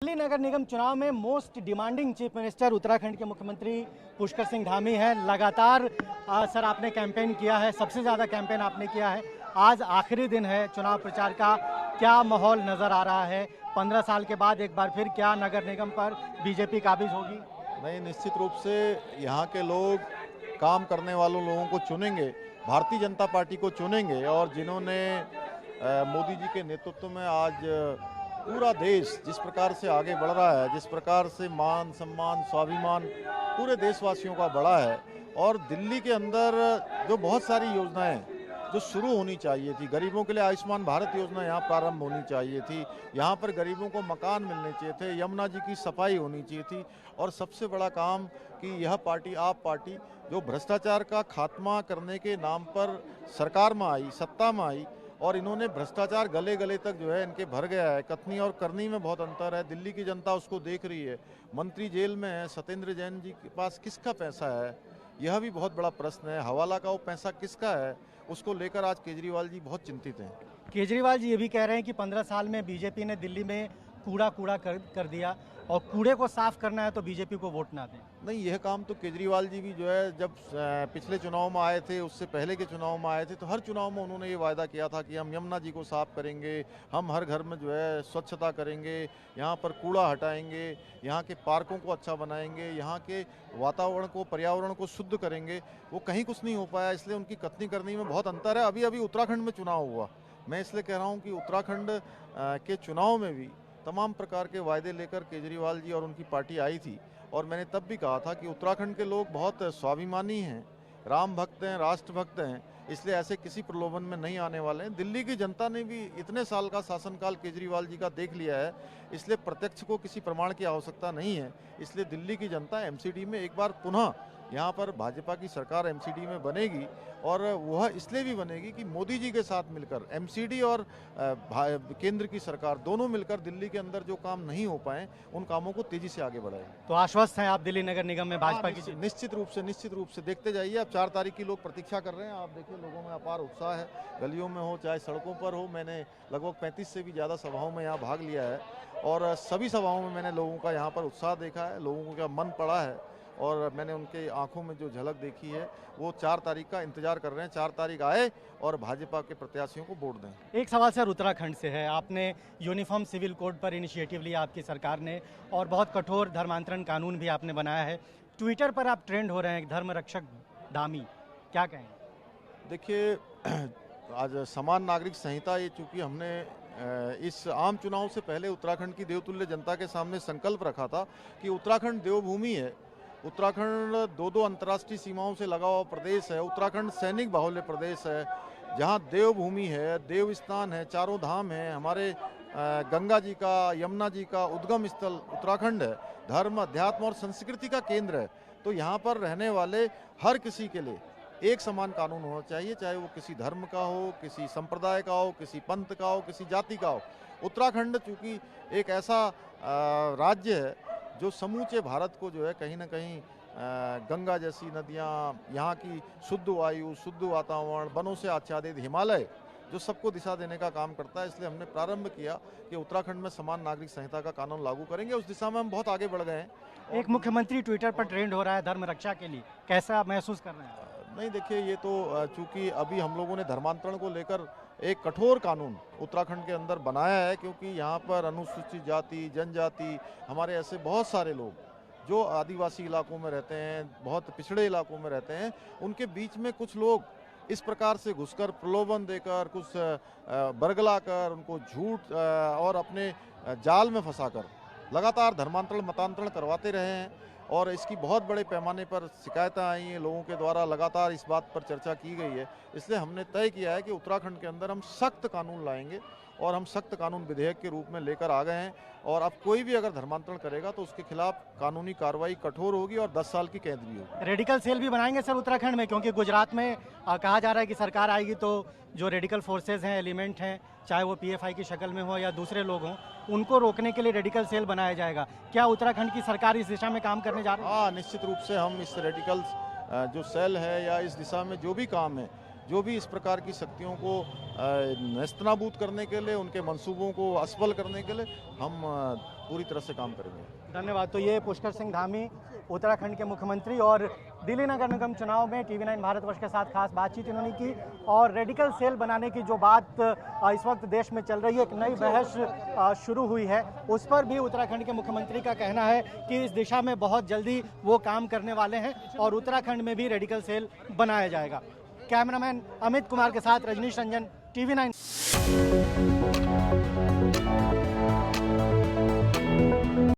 दिल्ली नगर निगम चुनाव में most demanding chief minister Uttarakhand के मुख्यमंत्री पुष्कर सिंह धामी हैं। लगातार सर आपने कैंपेन किया है, सबसे ज़्यादा कैंपेन आपने किया है। आज आखिरी दिन है चुनाव प्रचार का, क्या माहौल नज़र आ रहा है? 15 साल के बाद एक बार फिर क्या नगर निगम पर बीजेपी काबिज होगी? नहीं, निश्चित रूप से यहाँ के लोग काम करने वालों लोगों को चुनेंगे, भारतीय जनता पार्टी को चुनेंगे। और जिन्होंने मोदी जी के नेतृत्व में आज पूरा देश जिस प्रकार से आगे बढ़ रहा है, जिस प्रकार से मान सम्मान स्वाभिमान पूरे देशवासियों का बढ़ा है, और दिल्ली के अंदर जो बहुत सारी योजनाएं जो शुरू होनी चाहिए थी, गरीबों के लिए आयुष्मान भारत योजना यहाँ प्रारंभ होनी चाहिए थी, यहाँ पर गरीबों को मकान मिलने चाहिए थे, यमुना जी की सफाई होनी चाहिए थी। और सबसे बड़ा काम कि यह पार्टी, आप पार्टी, जो भ्रष्टाचार का खात्मा करने के नाम पर सरकार में आई, सत्ता में आई, और इन्होंने भ्रष्टाचार गले गले तक जो है इनके भर गया है। कथनी और करनी में बहुत अंतर है। दिल्ली की जनता उसको देख रही है। मंत्री जेल में है, सत्येंद्र जैन जी के पास किसका पैसा है, यह भी बहुत बड़ा प्रश्न है। हवाला का वो पैसा किसका है, उसको लेकर आज केजरीवाल जी बहुत चिंतित हैं। केजरीवाल जी ये भी कह रहे हैं कि 15 साल में बीजेपी ने दिल्ली में कूड़ा कर दिया, और कूड़े को साफ करना है तो बीजेपी को वोट ना दें। नहीं, यह काम तो केजरीवाल जी भी जो है जब पिछले चुनाव में आए थे, उससे पहले के चुनाव में आए थे, तो हर चुनाव में उन्होंने ये वायदा किया था कि हम यमुना जी को साफ करेंगे, हम हर घर में जो है स्वच्छता करेंगे, यहाँ पर कूड़ा हटाएंगे, यहाँ के पार्कों को अच्छा बनाएंगे, यहाँ के वातावरण को, पर्यावरण को शुद्ध करेंगे। वो कहीं कुछ नहीं हो पाया, इसलिए उनकी कथनी करनी में बहुत अंतर है। अभी अभी उत्तराखंड में चुनाव हुआ, मैं इसलिए कह रहा हूँ कि उत्तराखंड के चुनाव में भी तमाम प्रकार के वायदे लेकर केजरीवाल जी और उनकी पार्टी आई थी। और मैंने तब भी कहा था कि उत्तराखंड के लोग बहुत स्वाभिमानी हैं, राम भक्त हैं, राष्ट्र भक्त हैं, इसलिए ऐसे किसी प्रलोभन में नहीं आने वाले हैं। दिल्ली की जनता ने भी इतने साल का शासनकाल केजरीवाल जी का देख लिया है, इसलिए प्रत्यक्ष को किसी प्रमाण की आवश्यकता नहीं है। इसलिए दिल्ली की जनता एमसीडी में एक बार पुनः यहाँ पर भाजपा की सरकार एमसीडी में बनेगी, और वह इसलिए भी बनेगी कि मोदी जी के साथ मिलकर एमसीडी और केंद्र की सरकार दोनों मिलकर दिल्ली के अंदर जो काम नहीं हो पाए, उन कामों को तेजी से आगे बढ़ाएंगे। तो आश्वस्त हैं आप दिल्ली नगर निगम में भाजपा की? निश्चित रूप से देखते जाइए। अब 4 तारीख की लोग प्रतीक्षा कर रहे हैं। आप देखिए, लोगों में अपार उत्साह है, गलियों में हो चाहे सड़कों पर हो। मैंने लगभग 35 से भी ज़्यादा सभाओं में यहाँ भाग लिया है, और सभी सभाओं में मैंने लोगों का यहाँ पर उत्साह देखा है, लोगों का मन पड़ा है, और मैंने उनके आंखों में जो झलक देखी है, वो 4 तारीख का इंतजार कर रहे हैं। 4 तारीख आए और भाजपा के प्रत्याशियों को वोट दें। एक सवाल सर उत्तराखंड से है। आपने यूनिफॉर्म सिविल कोड पर इनिशिएटिव लिया आपकी सरकार ने, और बहुत कठोर धर्मांतरण कानून भी आपने बनाया है। ट्विटर पर आप ट्रेंड हो रहे हैं, धर्म रक्षक धामी, क्या कहें? देखिए, आज समान नागरिक संहिता, ये चूंकि हमने इस आम चुनाव से पहले उत्तराखंड की देवतुल्य जनता के सामने संकल्प रखा था कि उत्तराखंड देवभूमि है, उत्तराखंड 2 अंतर्राष्ट्रीय सीमाओं से लगा हुआ प्रदेश है, उत्तराखंड सैनिक बाहुल्य प्रदेश है, जहां देवभूमि है, देव स्थान है, चारों धाम है, हमारे गंगा जी का, यमुना जी का उद्गम स्थल उत्तराखंड है, धर्म, अध्यात्म और संस्कृति का केंद्र है। तो यहाँ पर रहने वाले हर किसी के लिए एक समान कानून होना चाहिए, चाहे वो किसी धर्म का हो, किसी संप्रदाय का हो, किसी पंथ का हो, किसी जाति का हो। उत्तराखंड चूंकि एक ऐसा राज्य है जो समूचे भारत को जो है कहीं ना कहीं गंगा जैसी नदियाँ, यहाँ की शुद्ध वायु, शुद्ध वातावरण, वनों से आच्छादित हिमालय जो सबको दिशा देने का काम करता है, इसलिए हमने प्रारंभ किया कि उत्तराखंड में समान नागरिक संहिता का कानून लागू करेंगे। उस दिशा में हम बहुत आगे बढ़ गए हैं। एक मुख्यमंत्री ट्विटर पर ट्रेंड हो रहा है धर्म रक्षा के लिए, कैसा आप महसूस कर रहे हैं? नहीं, देखिए, ये तो चूंकि अभी हम लोगों ने धर्मांतरण को लेकर एक कठोर कानून उत्तराखंड के अंदर बनाया है, क्योंकि यहाँ पर अनुसूचित जाति, जनजाति, हमारे ऐसे बहुत सारे लोग जो आदिवासी इलाकों में रहते हैं, बहुत पिछड़े इलाकों में रहते हैं, उनके बीच में कुछ लोग इस प्रकार से घुसकर प्रलोभन देकर, कुछ बरगलाकर, उनको झूठ और अपने जाल में फंसाकर लगातार धर्मांतरण, मतांतरण करवाते रहे हैं। और इसकी बहुत बड़े पैमाने पर शिकायतें आई हैं लोगों के द्वारा, लगातार इस बात पर चर्चा की गई है। इसलिए हमने तय किया है कि उत्तराखंड के अंदर हम सख्त कानून लाएंगे, और हम सख्त कानून विधेयक के रूप में लेकर आ गए हैं। और अब कोई भी अगर धर्मांतरण करेगा तो उसके खिलाफ कानूनी कार्रवाई कठोर होगी और 10 साल की कैद भी होगी। रेडिकल सेल भी बनाएंगे सर उत्तराखंड में, क्योंकि गुजरात में कहा जा रहा है कि सरकार आएगी तो जो रेडिकल फोर्सेज हैं, एलिमेंट हैं, चाहे वो पीएफआई की शक्ल में हो या दूसरे लोग हों, उनको रोकने के लिए रेडिकल सेल बनाया जाएगा। क्या उत्तराखंड की सरकार इस दिशा में काम करने जा रही है? हाँ, निश्चित रूप से हम इस रेडिकल जो सेल है या इस दिशा में जो भी काम है, जो भी इस प्रकार की शक्तियों को नेस्तनाबूद करने के लिए, उनके मंसूबों को असफल करने के लिए हम पूरी तरह से काम करेंगे। धन्यवाद। तो ये पुष्कर सिंह धामी, उत्तराखंड के मुख्यमंत्री, और दिल्ली नगर निगम चुनाव में TV9 भारतवर्ष के साथ खास बातचीत इन्होंने की। और रेडिकल सेल बनाने की जो बात इस वक्त देश में चल रही है, एक नई बहस शुरू हुई है, उस पर भी उत्तराखंड के मुख्यमंत्री का कहना है कि इस दिशा में बहुत जल्दी वो काम करने वाले हैं और उत्तराखंड में भी रेडिकल सेल बनाया जाएगा। कैमरामैन अमित कुमार के साथ रजनीश रंजन, TV9।